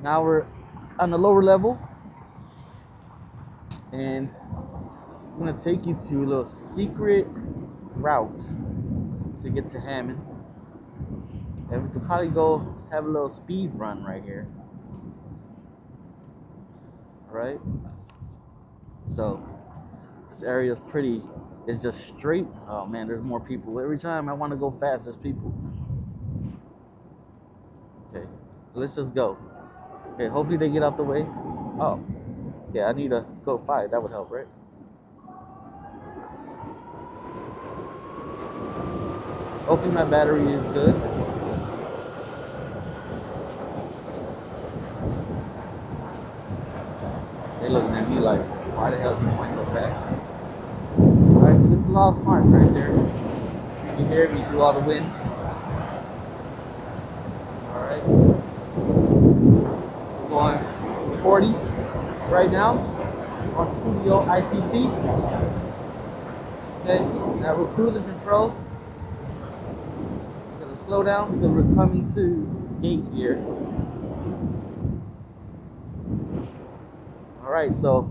Now we're on the lower level, and I'm gonna take you to a little secret route to get to Hammond. And we could probably go have a little speed run right here. Right? So this area is pretty, it's just straight. Oh man, there's more people. Every time I want to go fast, there's people. Okay, so let's just go. Okay, hopefully they get out the way. Oh, yeah, I need to go 5. That would help, right? Hopefully my battery is good. They're looking at me like, why the hell is he going so fast? Alright, so this is Lost March right there. You can hear me through all the wind. Alright. We're going 40 right now on 2DO ICT. Okay, now we're cruising control. We're gonna slow down because we're coming to gate here. Alright, so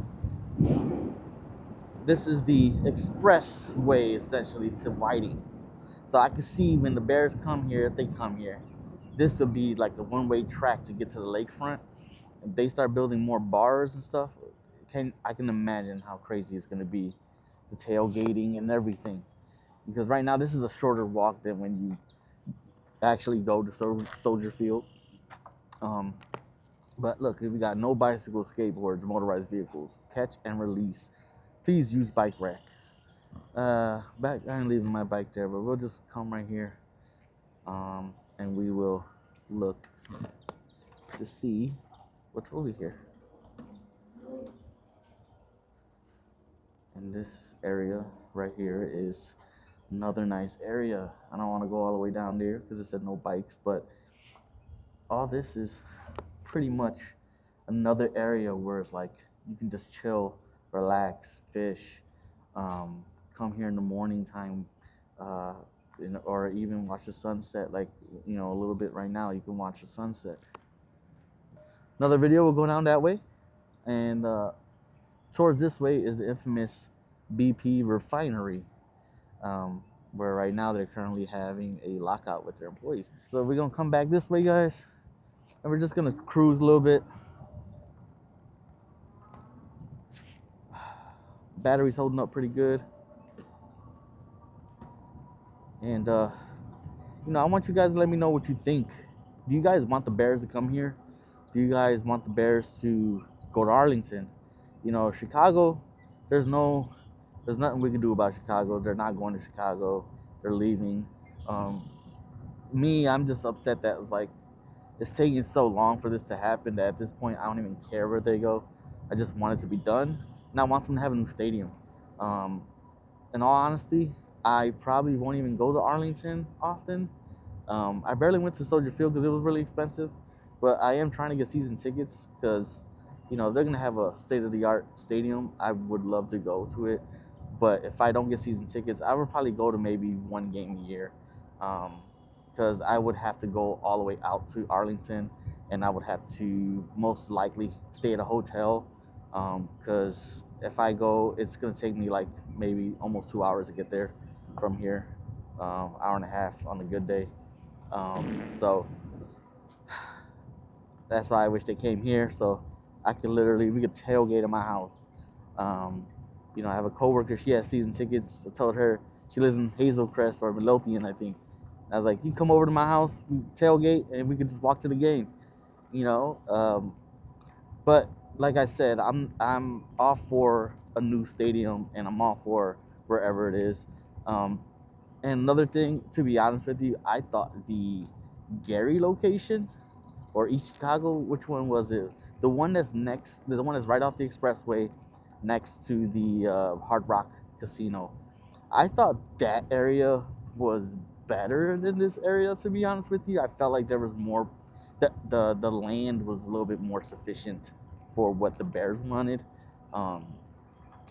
this is the expressway essentially to Whiting. So I can see when the bears come here, if they come here, this will be like a one-way track to get to the lakefront. If they start building more bars and stuff, I can imagine how crazy it's gonna be, the tailgating and everything. Because right now this is a shorter walk than when you actually go to Soldier Field. But look, we got no bicycles, skateboards, motorized vehicles. Catch and release. Please use bike rack. I ain't leaving my bike there, but we'll just come right here, and we will look to see what's over here. And this area right here is another nice area. I don't want to go all the way down there because it said no bikes, but all this is pretty much another area where it's like you can just chill, relax, fish, come here in the morning time, or even watch the sunset. Like, you know, a little bit right now, you can watch the sunset. Another video will go down that way, and towards this way is the infamous BP refinery, where right now they're currently having a lockout with their employees. So we're gonna come back this way, guys, and we're just gonna cruise a little bit. Battery's holding up pretty good. And you know, I want you guys to let me know what you think. Do you guys want the Bears to come here? Do you guys want the Bears to go to Arlington? You know, Chicago, there's nothing we can do about Chicago. They're not going to Chicago. They're leaving. I'm just upset that it's taking so long for this to happen that at this point I don't even care where they go. I just want it to be done, and I want them to have a new stadium. In all honesty, I probably won't even go to Arlington often. I barely went to Soldier Field because it was really expensive, but I am trying to get season tickets because, you know, they're gonna have a state-of-the-art stadium. I would love to go to it, but if I don't get season tickets, I would probably go to maybe one game a year, because I would have to go all the way out to Arlington, and I would have to most likely stay at a hotel, because if I go, it's gonna take me like maybe almost 2 hours to get there from here, hour and a half on a good day. So that's why I wish they came here, so we could tailgate at my house. Um, you know, I have a coworker, she has season tickets. I told her, she lives in Hazelcrest or Midlothian, I think. I was like, you come over to my house, we tailgate, and we could just walk to the game. You know, but like I said, I'm all for a new stadium, and I'm all for wherever it is. Um, and another thing, to be honest with you, I thought the Gary location or East Chicago, which one was it? The one that's right off the expressway, next to the Hard Rock Casino. I thought that area was better than this area. To be honest with you, I felt like there was more. The land was a little bit more sufficient for what the Bears wanted, um,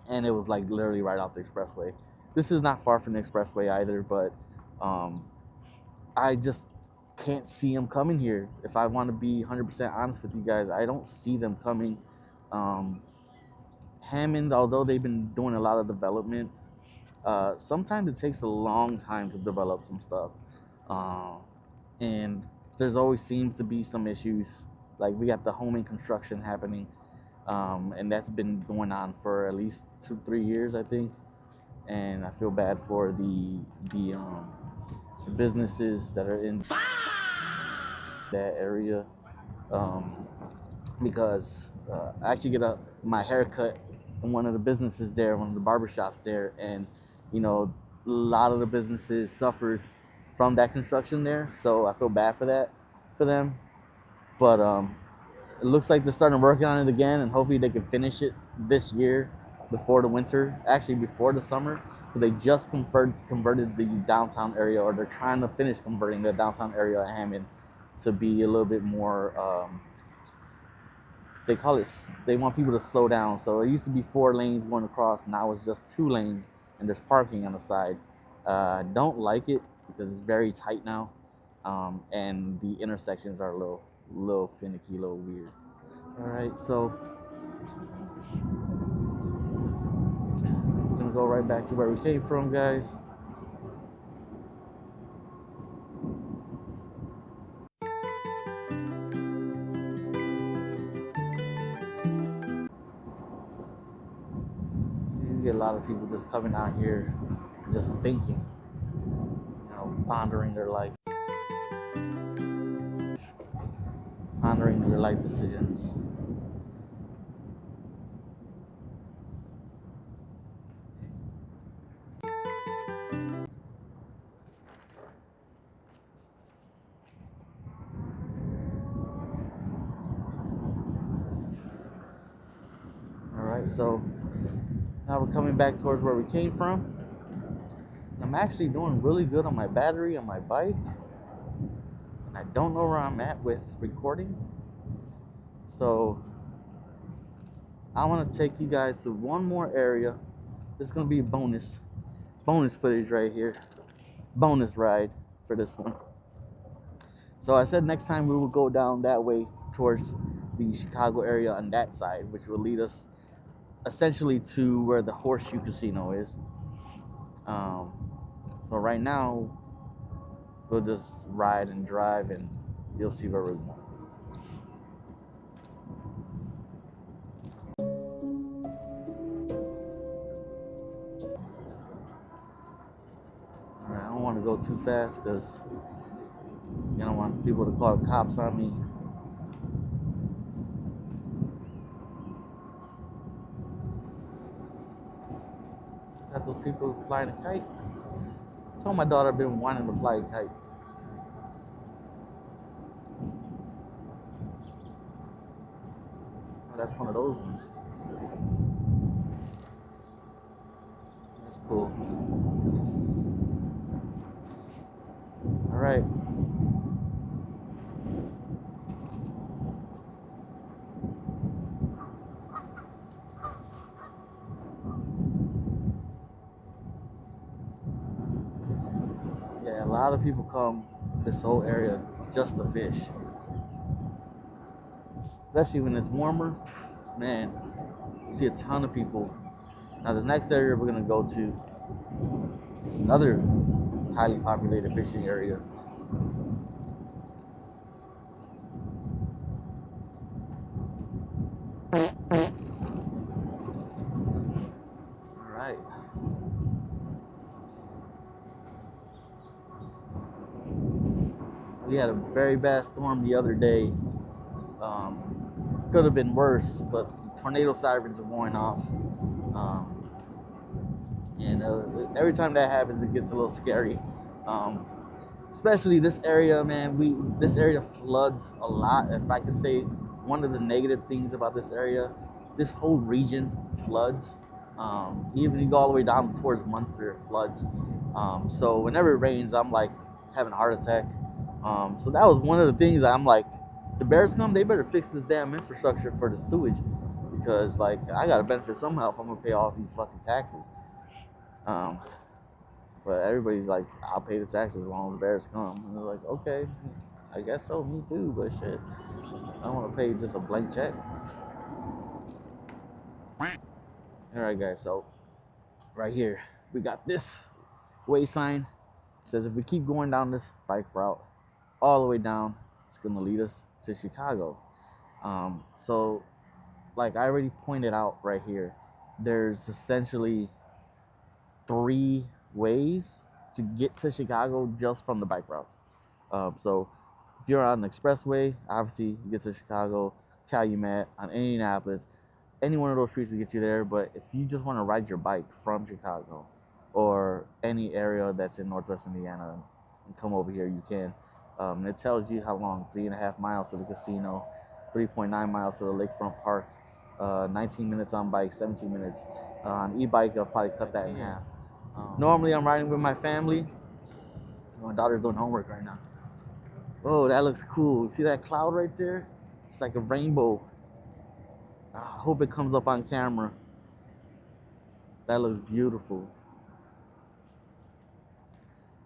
and it was like literally right off the expressway. This is not far from the expressway either, but um, I just can't see them coming here. If I want to be 100% honest with you guys, I don't see them coming. Hammond, although they've been doing a lot of development, sometimes it takes a long time to develop some stuff. Uh, and there's always seems to be some issues. Like we got the homing construction happening, and that's been going on for at least 2-3 years, I think. And I feel bad for the businesses that are in that area, um, because I actually get my hair cut in one of the businesses there, one of the barbershops there, and you know, a lot of the businesses suffered from that construction there. So I feel bad for that for them. But it looks like they're starting working on it again, and hopefully they can finish it this year before the winter, actually before the summer. They just converted the downtown area, or they're trying to finish converting the downtown area of Hammond to be a little bit more. They call it. They want people to slow down. So it used to be 4 lanes going across. Now it's just 2 lanes, and there's parking on the side. I don't like it because it's very tight now, and the intersections are a little finicky, a little weird. All right, so I'm gonna go right back to where we came from, guys. See, you get a lot of people just coming out here, just thinking, pondering their life decisions. All right, so now we're coming back towards where we came from. I'm actually doing really good on my battery on my bike, and I don't know where I'm at with recording. So I want to take you guys to one more area. This is gonna be a bonus footage right here, bonus ride for this one. So I said next time we will go down that way towards the Chicago area on that side, which will lead us essentially to where the Horseshoe Casino is. Um, so right now we'll just ride and drive, and you'll see where we're going. All right, I don't want to go too fast because you don't want people to call the cops on me. Got those people flying a kite. I told my daughter I've been wanting to fly a kite. Oh, that's one of those ones. That's cool. All right. Yeah, a lot of people come this whole area just to fish. Especially when it's warmer, man, you see a ton of people. Now, the next area we're gonna go to is another highly populated fishing area. All right. We had a very bad storm the other day. Could have been worse, but tornado sirens are going off. And every time that happens, it gets a little scary. Um, Especially this area, man. This area floods a lot. If I can say one of the negative things about this area, this whole region floods. Even you go all the way down towards Munster, it floods. So whenever it rains, I'm like having a heart attack. So that was one of the things I'm like, the bears come, they better fix this damn infrastructure for the sewage, because like I gotta benefit somehow if I'm gonna pay all these fucking taxes. Um, but everybody's like, I'll pay the taxes as long as the bears come. And they're like, okay. I guess so, me too, but shit. I don't want to pay just a blank check. Alright guys, so right here, we got this way sign. It says if we keep going down this bike route all the way down, it's gonna lead us to Chicago. So like I already pointed out right here, there's essentially 3 ways to get to Chicago just from the bike routes. So if you're on the expressway, obviously you get to Chicago, Calumet, on Indianapolis, any one of those streets will get you there. But if you just want to ride your bike from Chicago or any area that's in Northwest Indiana and come over here, you can. And it tells you how long: 3.5 miles to the casino, 3.9 miles to the lakefront park, 19 minutes on bike, 17 minutes on e-bike. I'll probably cut that in half. Normally, I'm riding with my family. My daughter's doing homework right now. Oh, that looks cool. See that cloud right there? It's like a rainbow. I hope it comes up on camera. That looks beautiful.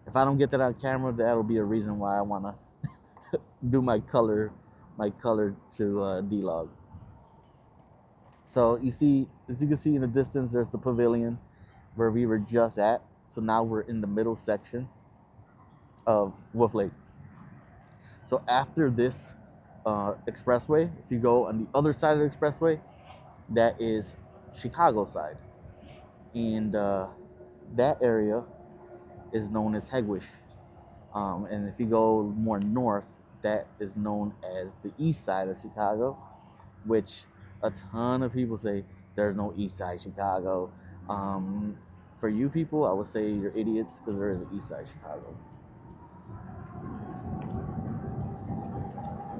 If I don't get that on camera, that'll be a reason why I want to do my color to D-Log. So you see, as you can see in the distance, there's the pavilion where we were just at. So now we're in the middle section of Wolf Lake. So after this expressway, if you go on the other side of the expressway, that is Chicago side. And that area is known as Hegwish. And if you go more north, that is known as the east side of Chicago, which a ton of people say there's no east side Chicago. For you people, I would say you're idiots because there is an east side Chicago.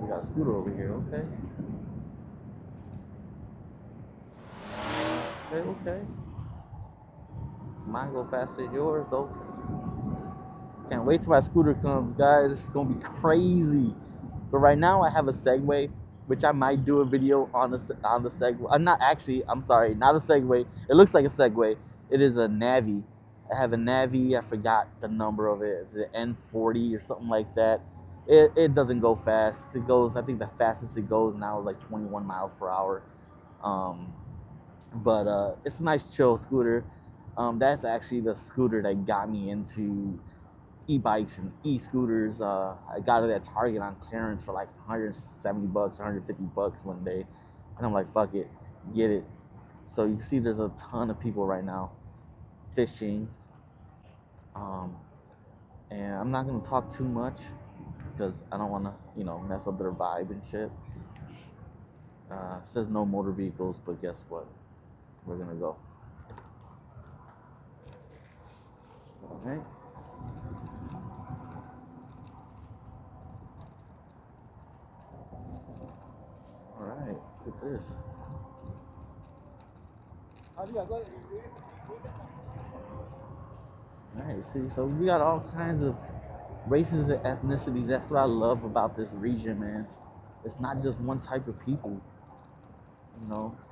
We got a scooter over here, okay. Okay. Mine go faster than yours, though. Can't wait till my scooter comes, guys. It's gonna be crazy. So right now I have a Segway, which I might do a video on the Segway. I'm not actually. I'm sorry, not a Segway. It looks like a Segway. It is a Navi. I have a Navi. I forgot the number of it. It's an N40 or something like that. It doesn't go fast. It goes. I think the fastest it goes now is like 21 miles per hour. But it's a nice chill scooter. That's actually the scooter that got me into e-bikes and e-scooters. I got it at Target on clearance for like 170 bucks, 150 bucks one day. And I'm like, fuck it, get it. So you see there's a ton of people right now fishing. And I'm not gonna talk too much because I don't wanna, mess up their vibe and shit. It says no motor vehicles, but guess what? We're gonna go. All right. All right, look at this. All right, see, so we got all kinds of races and ethnicities. That's what I love about this region, man. It's not just one type of people.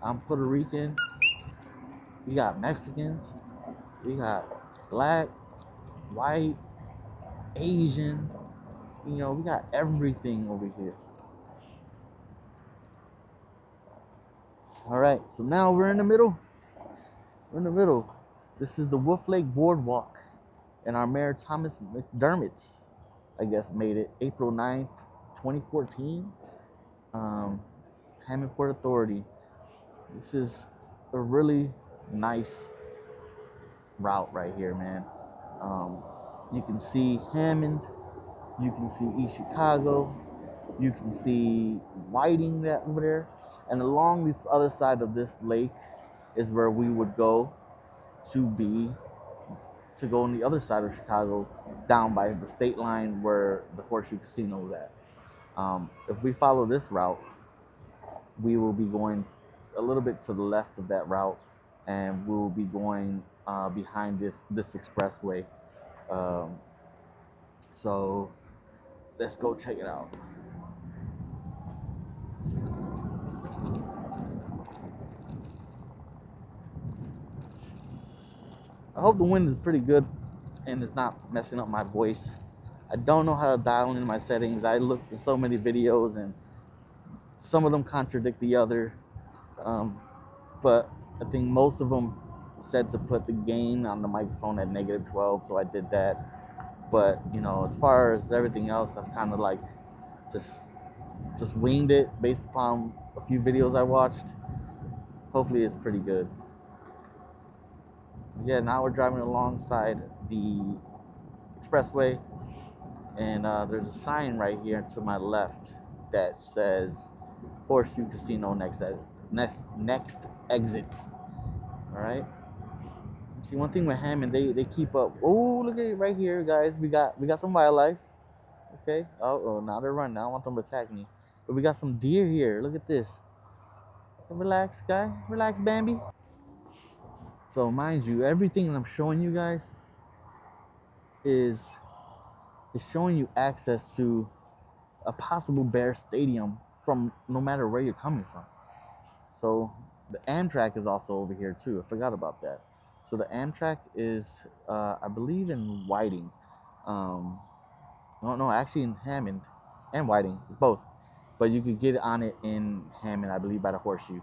I'm Puerto Rican. We got Mexicans. We got black, white, Asian. We got everything over here. All right, so now we're in the middle. We're in the middle. This is the Wolf Lake Boardwalk, and our mayor Thomas McDermott, I guess, made it April 9th, 2014. Hammond Port Authority. This is a really nice route right here, man. You can see Hammond, you can see East Chicago, you can see Whiting that over there, and along this other side of this lake is where we would go to go on the other side of Chicago, down by the state line where the Horseshoe Casino is at. If we follow this route, we will be going a little bit to the left of that route, and we will be going behind this expressway. So let's go check it out. I hope the wind is pretty good and it's not messing up my voice. I don't know how to dial in my settings. I looked at so many videos and some of them contradict the other. But I think most of them said to put the gain on the microphone at -12, so I did that. But you know, as far as everything else, I've kind of like just winged it based upon a few videos I watched. Hopefully, it's pretty good. Yeah, now we're driving alongside the expressway, and there's a sign right here to my left that says Horseshoe Casino next exit. All right. See, one thing with Hammond, they keep up. Oh, look at it right here, guys. We got some wildlife. Okay. Oh, now they're running. I don't want them to attack me. But we got some deer here. Look at this. Relax, guy. Relax, Bambi. So, mind you, everything that I'm showing you guys is showing you access to a possible bear stadium from no matter where you're coming from. So, the Amtrak is also over here too. I forgot about that. So the Amtrak is, I believe, in Whiting. No, actually in Hammond and Whiting, both. But you could get on it in Hammond, I believe, by the Horseshoe.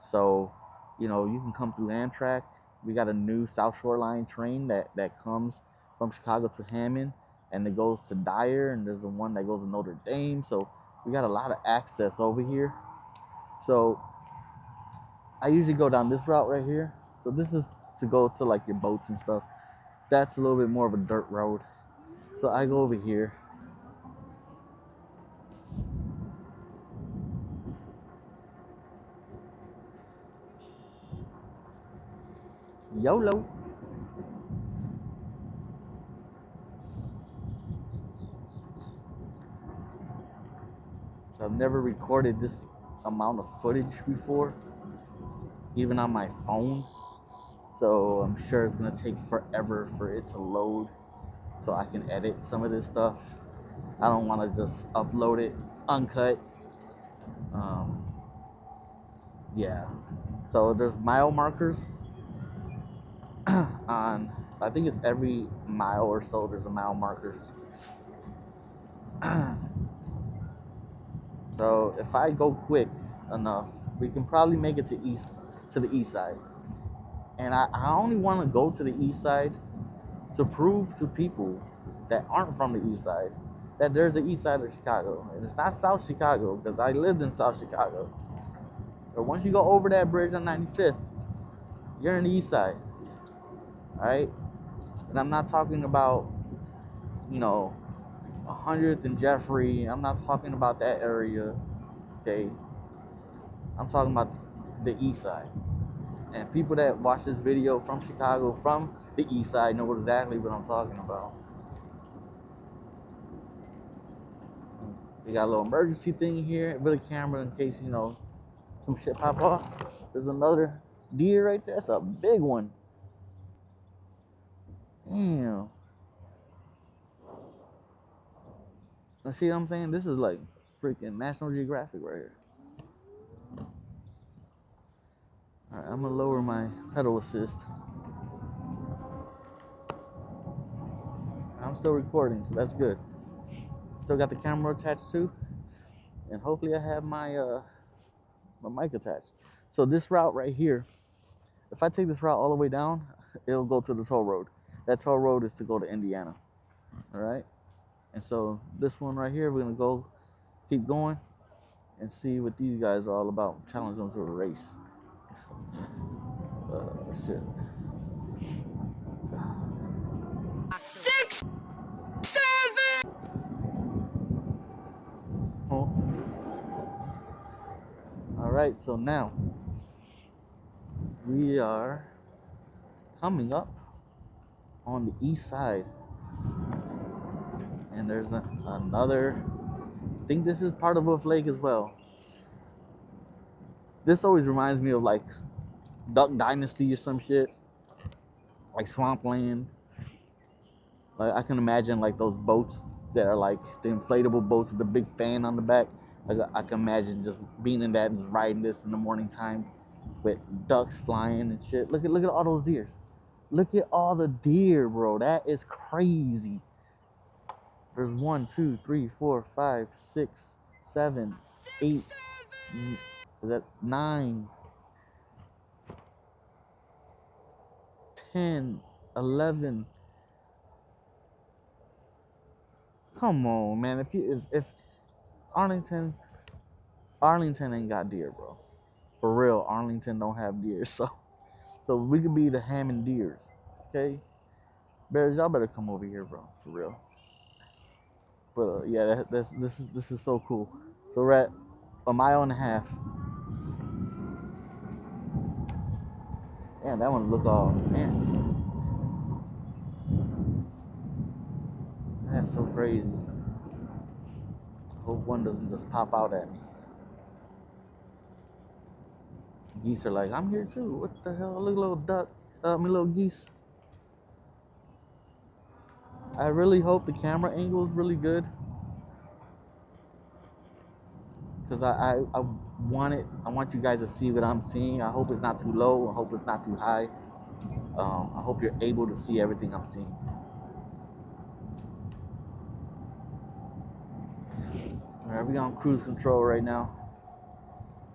So, you know, you can come through Amtrak. We got a new South Shore Line train that comes from Chicago to Hammond, and it goes to Dyer, and there's the one that goes to Notre Dame. So we got a lot of access over here. So I usually go down this route right here. So this is to go to like your boats and stuff. That's a little bit more of a dirt road. So I go over here. YOLO. So I've never recorded this amount of footage before, even on my phone. So I'm sure it's gonna take forever for it to load so I can edit some of this stuff. I don't wanna just upload it uncut. Um, yeah. So there's mile markers on, I think it's every mile or so there's a mile marker. So if I go quick enough, we can probably make it to the east side. And I only want to go to the east side to prove to people that aren't from the east side that there's the east side of Chicago. And it's not South Chicago, because I lived in South Chicago. But once you go over that bridge on 95th, you're in the east side. All right? And I'm not talking about, you know, 100th and Jeffrey. I'm not talking about that area. Okay? I'm talking about the east side. And people that watch this video from Chicago, from the east side, know exactly what I'm talking about. We got a little emergency thing here with a camera in case, you know, some shit pop off. There's another deer right there. That's a big one. Damn. You see what I'm saying? This is like freaking National Geographic right here. All right, I'm gonna lower my pedal assist. I'm still recording, so that's good. Still got the camera attached too, and hopefully I have my my mic attached. So this route right here, if I take this route all the way down, it'll go to the toll road. That toll road is to go to Indiana. All right. And so this one right here, we're gonna go keep going and see what these guys are all about. Challenge them to a race. Shit. 6, 7. Oh. All right. So now we are coming up on the east side, and there's another. I think this is part of Wolf Lake as well. This always reminds me of like Duck Dynasty or some shit, like Swampland. Like I can imagine like those boats that are like the inflatable boats with the big fan on the back. Like I can imagine just being in that and just riding this in the morning time with ducks flying and shit. Look at all those deers. Look at all the deer, bro. That is crazy. There's 1, 2, 3, 4, 5, 6, 7, 8. Is that 9, 10, 11? Come on, man. If Arlington ain't got deer, bro. For real, Arlington don't have deer. So we could be the Hammond deers, okay? Bears, y'all better come over here, bro. For real. But yeah, this is so cool. So we're at a mile and a half. Damn, that one look all nasty. That's so crazy. Hope one doesn't just pop out at me. Geese are like, I'm here too. What the hell? Look, little duck. Little geese. I really hope the camera angle is really good, because I want you guys to see what I'm seeing. I hope it's not too low. I hope it's not too high. I hope you're able to see everything I'm seeing. All right, we on cruise control right now.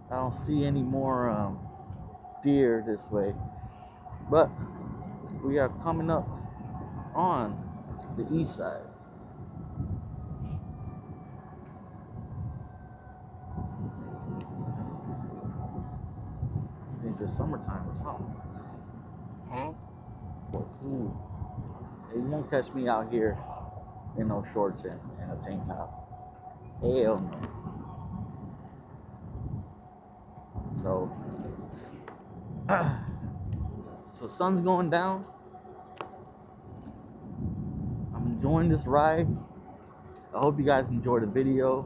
I don't see any more deer this way, but we are coming up on the east side. I think it's summertime or something. Huh? Ooh. Hey, you won't catch me out here in no shorts and a tank top. Hell no. So sun's going down. I'm enjoying this ride. I hope you guys enjoy the video.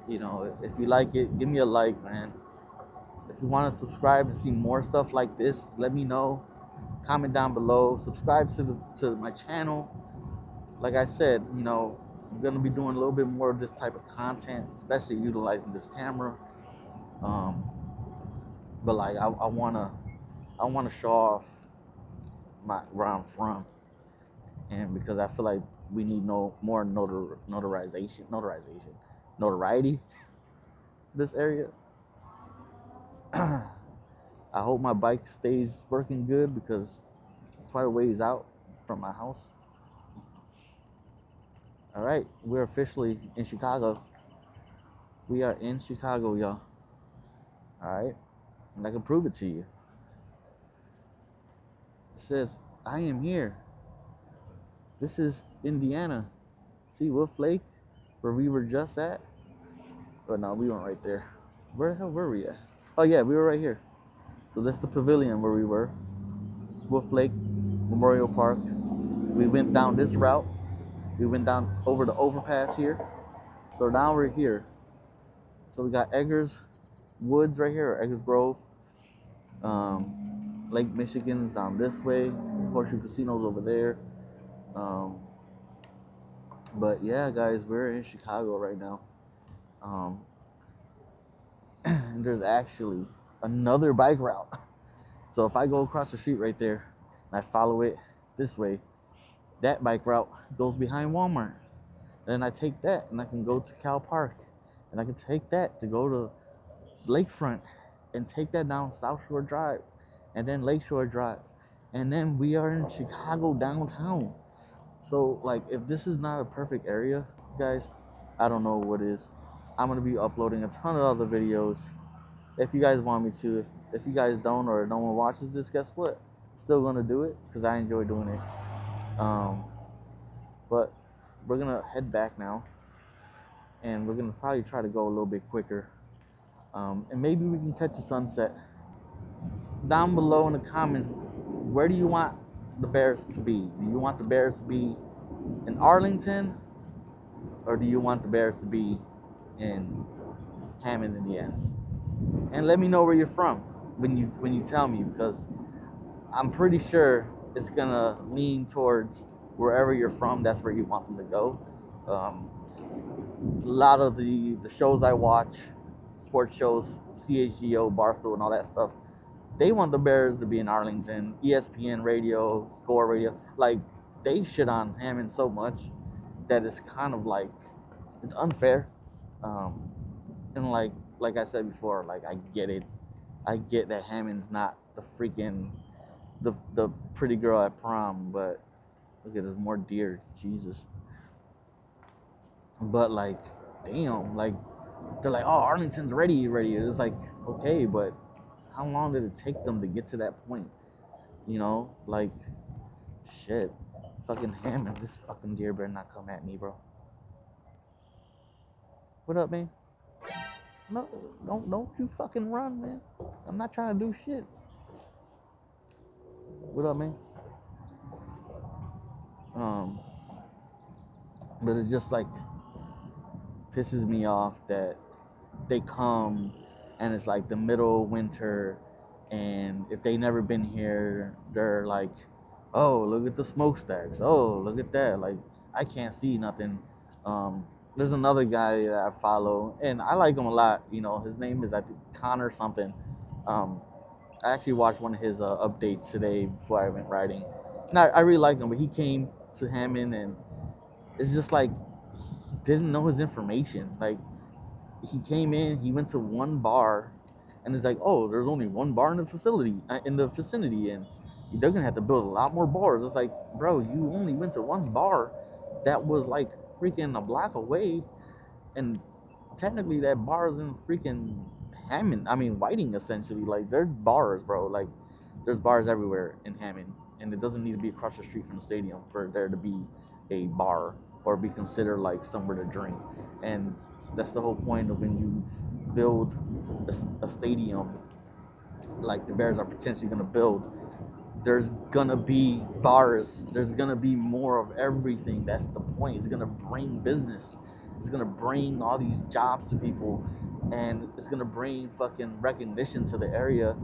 You know, if you like it, give me a like, man. If you want to subscribe and see more stuff like this, let me know. Comment down below. Subscribe to my channel. Like I said, you know, I'm gonna be doing a little bit more of this type of content, especially utilizing this camera. But like I wanna show off where I'm from, and because I feel like we need more notoriety this area. I hope my bike stays working good, because quite a ways out from my house. All right, we're officially in Chicago. We are in Chicago, y'all. All right, and I can prove it to you. It says, I am here. This is Indiana. See Wolf Lake, where we were just at? Oh no, we weren't right there. Where the hell were we at? Oh yeah, we were right here. So that's the pavilion where we were. Wolf Lake Memorial Park. We went down this route. We went down over the overpass here. So now we're here. So we got Eggers Woods right here, or Eggers Grove. Lake Michigan's down this way. Horseshoe Casino's over there. But yeah, guys, we're in Chicago right now. And there's actually another bike route. So if I go across the street right there and I follow it this way, that bike route goes behind Walmart. And then I take that and I can go to Cal Park, and I can take that to go to Lakefront, and take that down South Shore Drive, and then Lakeshore Drive. And then we are in Chicago downtown. So like, if this is not a perfect area, guys, I don't know what is. I'm gonna be uploading a ton of other videos if you guys want me to. If you guys don't, or no one watches this, guess what? I'm still gonna do it because I enjoy doing it. But we're gonna head back now, and we're gonna probably try to go a little bit quicker, and maybe we can catch a sunset. Down below in the comments, where do you want the Bears to be? Do you want the Bears to be in Arlington, or do you want the Bears to be in Hammond, Indiana? And let me know where you're from when you tell me, because I'm pretty sure it's gonna lean towards wherever you're from. That's where you want them to go. A lot of the shows I watch, sports shows, CHGO, Barstool, and all that stuff, they want the Bears to be in Arlington. ESPN radio, Score radio, like, they shit on Hammond so much. that is kind of like, it's unfair. Um, and like I said before, like I get it. I get that Hammond's not the freaking the pretty girl at prom, but look at there's more deer, Jesus. But like, damn, like they're like, oh, Arlington's ready. It's like, okay, but how long did it take them to get to that point? You know, like, shit, fucking Hammond, this fucking deer better not come at me, bro. What up, man? No, don't you fucking run, man. I'm not trying to do shit. What up, man? Um, but it just like pisses me off that they come and it's like the middle of winter, and if they never been here, they're like, oh, look at the smokestacks, oh, look at that, like I can't see nothing. There's another guy that I follow and I like him a lot, you know, his name is, I think, Connor something. I actually watched one of his updates today before I went riding, and I really like him, but he came to Hammond and it's just like he didn't know his information. Like, he came in, he went to one bar, and it's like, oh, there's only one bar in the vicinity, and they're gonna have to build a lot more bars. It's like, bro, you only went to one bar that was like freaking a block away, and technically that bar is in freaking Hammond. I mean, Whiting, essentially. Like, there's bars, bro. Like, there's bars everywhere in Hammond, and it doesn't need to be across the street from the stadium for there to be a bar or be considered like somewhere to drink. And that's the whole point of when you build a stadium like the Bears are potentially going to build. There's gonna be bars. There's gonna be more of everything. That's the point. It's gonna bring business. It's gonna bring all these jobs to people, and it's gonna bring fucking recognition to the area.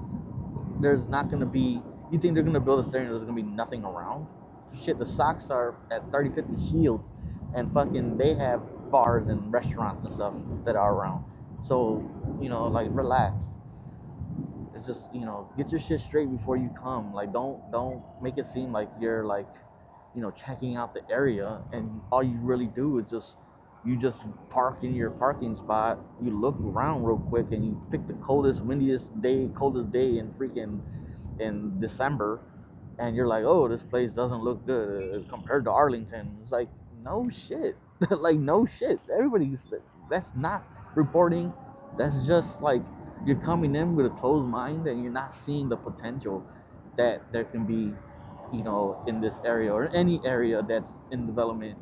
There's not gonna be. You think they're gonna build a stadium? There's gonna be nothing around. Shit, the Sox are at 35th and Shield, and fucking they have bars and restaurants and stuff that are around. So, you know, like, relax. It's just, you know, get your shit straight before you come. Like, don't make it seem like you're like, you know, checking out the area and all you really do is just park in your parking spot. You look around real quick and you pick the coldest day in freaking in December, and you're like, oh, this place doesn't look good compared to Arlington. It's like, no shit. Like, no shit. Everybody's, that's not reporting. That's just like, you're coming in with a closed mind and you're not seeing the potential that there can be, you know, in this area or any area that's in development.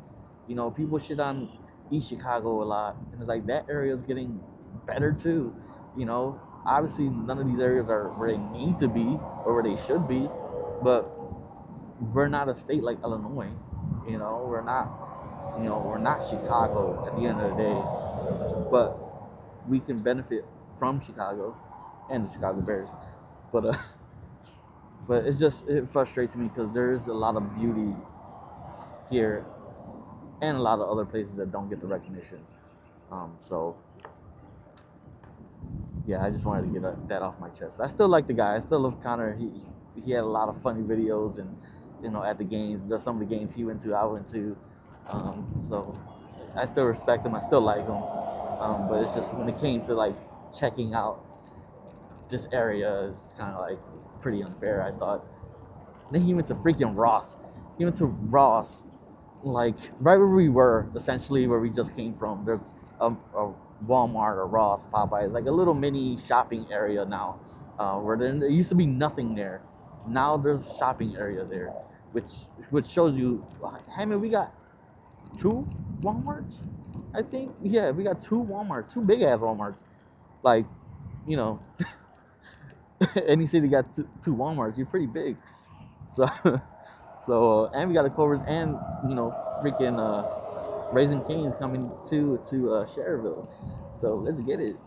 You know, people shit on East Chicago a lot, and it's like that area is getting better too. You know, obviously none of these areas are where they need to be or where they should be, but we're not a state like Illinois. You know, we're not Chicago at the end of the day, but we can benefit from Chicago and the Chicago Bears. But but it frustrates me because there's a lot of beauty here and a lot of other places that don't get the recognition. So yeah, I just wanted to get that off my chest. I still like the guy. I still love Connor. He had a lot of funny videos, and you know, at the games, there's some of the games he went to, I went to. So I still respect him. I still like him. But it's just when it came to like checking out this area, it's kind of like pretty unfair, I thought. Then he went to freaking Ross. He went to Ross, like right where we were, essentially where we just came from. There's a Walmart or Ross, Popeyes, like a little mini shopping area now, where there used to be nothing there. Now there's shopping area there, which shows you, hey man, we got two Walmarts, I think. Yeah, we got two Walmarts, two big ass Walmarts. Like, you know, any city got two Walmarts. You're pretty big. So, and we got the Cobras, and you know, freaking Raising Cane's coming to Cherville. So let's get it.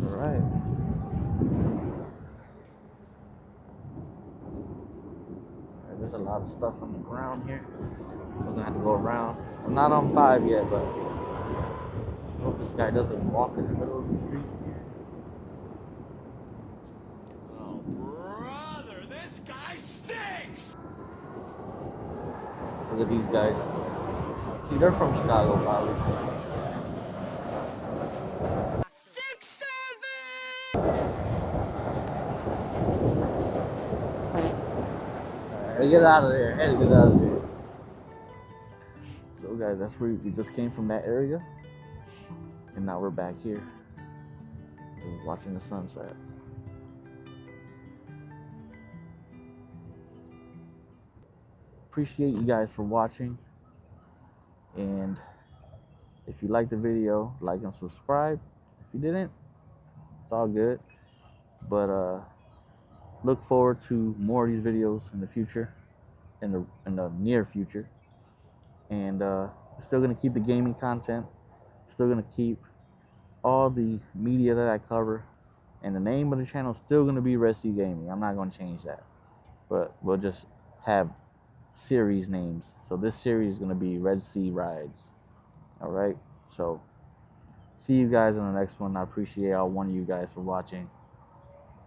All right. lot of stuff on the ground here. We're gonna have to go around. I'm not on 5 yet, but I hope this guy doesn't walk in the middle of the street. Oh, brother, this guy stinks! Look at these guys. See, they're from Chicago, probably. 6, 7! Get out of there. Hey, get out of there. So, guys, that's where we just came from, that area. And now we're back here. Just watching the sunset. Appreciate you guys for watching. And if you liked the video, like and subscribe. If you didn't, it's all good. But look forward to more of these videos in the future, in the near future. And we're still gonna keep the gaming content. Still gonna keep all the media that I cover. And the name of the channel is still gonna be Red C Gaming. I'm not gonna change that. But we'll just have series names. So this series is gonna be REDC RIDES. Alright? So see you guys in the next one. I appreciate all one of you guys for watching.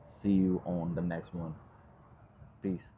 See you on the next one. Peace.